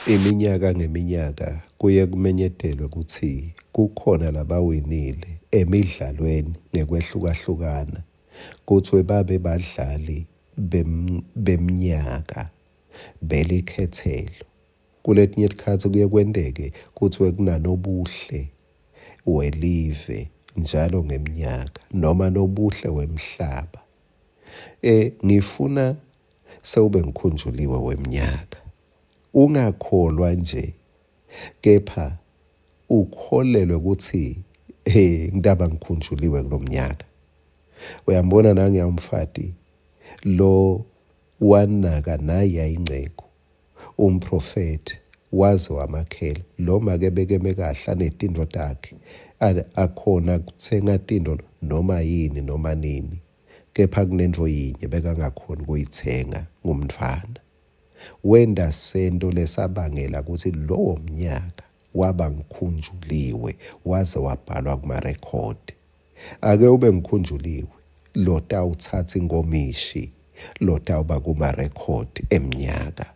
Iminyaka ngeminyaka kuye kumenyetelwe ukuthi kukhona labawinile emidlalweni ngekwehlukahlukana kuthiwe babe badlali beminyaka belikhethelo. Kuletinye isikhathi kuye kwendeke kuthiwe kunanobuhle welive njalo ngeminyaka noma nobuhle wemhlaba. Ngifuna sewube ngikhunjuliwe weminyaka. Ungakholwa nje kepha ukholelwe ukuthi ngidaba ngikhunjuliwe kulomnyaka. Uyambona nangiya umfati lo wanaka naye yayingceko umprofeti waze wamakhela lo make bekeme kahle anetindo takhe akhona kuthenga tindo noma yini noma nini kepha kunento yinye bekangakhona ukuyithenga ngumntwana. Wenda sento lesabangela ukuthi lowo mnyaka waba ngikhunjuliwe waze wabhalwa kumarekhodi. Ake ube ngikhunjuliwe lo tawuthatha ingomishi lo tawuba kumarekhodi eminyaka.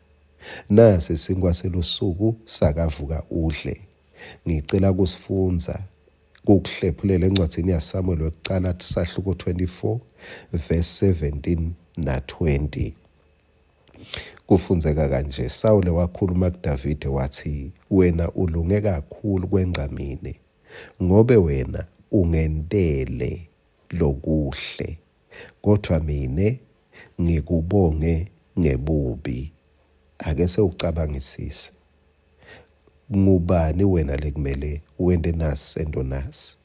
Nasi isinkwa selusuku sakavuka udle. Ngicela kusifunza kukuhlephulela encwadini yaSamuel wekuqala sahluko 24 verse 17 na 20. Kufunzeka kanje, Sawule wakhuluma kuDavide wathi, wena ulunge kakhulu kwenqamine ngobe wena ungendele lokuhle, kodwa mine ngikubonge ngebubi. Ake sewucabangisise, ngubani wena lekumele wende nasi sento nasi?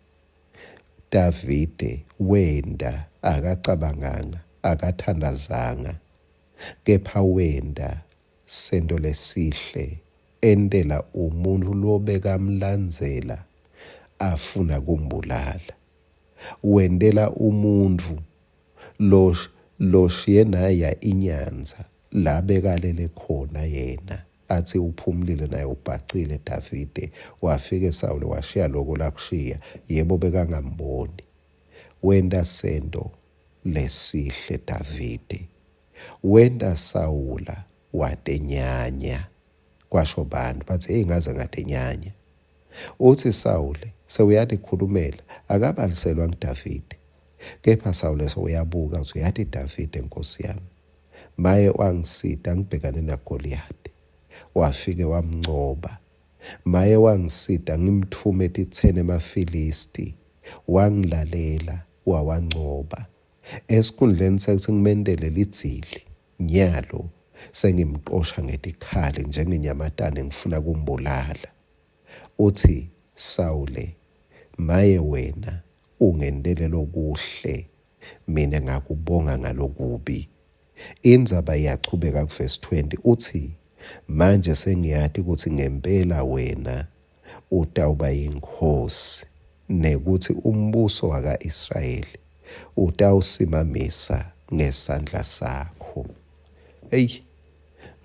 Davide wenda akacabanganga, akathandazanga, kepha wenda sento lesihle endela umuntu lo bekamlandzela afuna kumbulala. Wendela umuntu lo shiye naya inyanza la bekalele khona yena athi uphumlile naye ubhacile Davide wafika eSawule washiya lokho lakushiya yebo bekangamboni. Wenda sento lesihle Davide. Wenda Sawula watenyanya. Kwasho bantu bathi ngaze ngatenyanya. Uthi Sawule sewuyathi khulumela akabaliselwa nguDavide. Kepha Sawule soyabuka uthi uyathi Davide nkosi yami. Maye wangisida ngibhekane naGoliath. Wafike wamncoba. Maye wangisida ngimthume eThene emaFilisti. Wangilalela wawancoba. Esikhundleni sekuthi ngimendele litsili nyalo sengimqosha ngetikhali njengenyamatane ngifuna kumbulala. Uthi Sawule, maye wena ungendele lokuhle, mina ngakubonga ngalokubi. Indzaba iyachubeka kuverse 20 uthi, manje sengiyathi ukuthi ngempela wena utawuba yinkosi nekuthi umbuso waka-Israyeli utawusimamisa ngesandla sakho.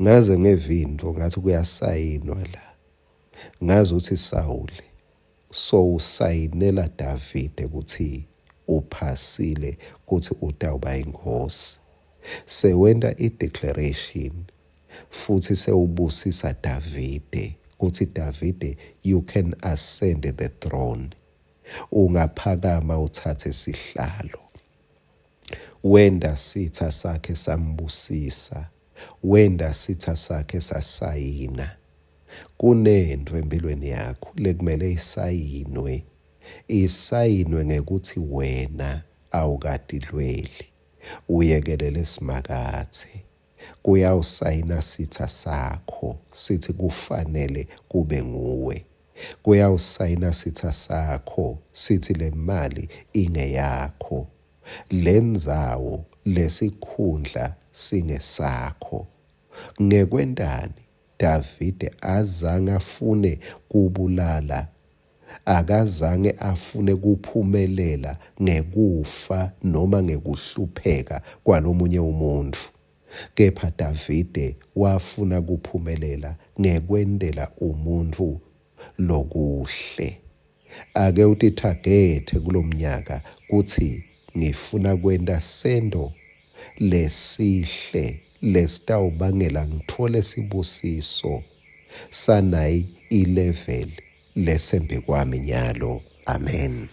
Ngaze ngevindo ngathi kuyasayinwa la. Ngazi uthi Sawule so usayinela Davide ukuthi uphasile ukuthi utawuba inkosi. Sewenda i-declaration futhi sewubusisa Davide ukuthi Davide you can ascend the throne. Ungaphakama uthathe isihlalo. Wenda sitha sakhe sambusisa. Wenda sitha sakhe sasayina. Kunento empilweni yakho lekumele isayinwe. Isayinwe ngekuthi wena awukadilweli. Uyekelele simakathe. Kuyawusayina sitha sakho sithi kufanele kube nguwe. Kuyawusayina sitha sakho sithi le mali ingeyakho. Lendzawo lesikhundla singesakho. Ngekwendani Davide azange afune kubulala, akazange afune kuphumelela ngekufa noma ngekuhlupheka kwalomunye umuntu. Kepha Davide wafuna kuphumelela ngekwendela umuntu lokuhle. Ake utithagethe kulomnyaka kuthi ngifuna kwenda sendo lesihle lesitawubangela ngithole sibusiso sanayi ilevel lesembe kwami nyalo. Amen.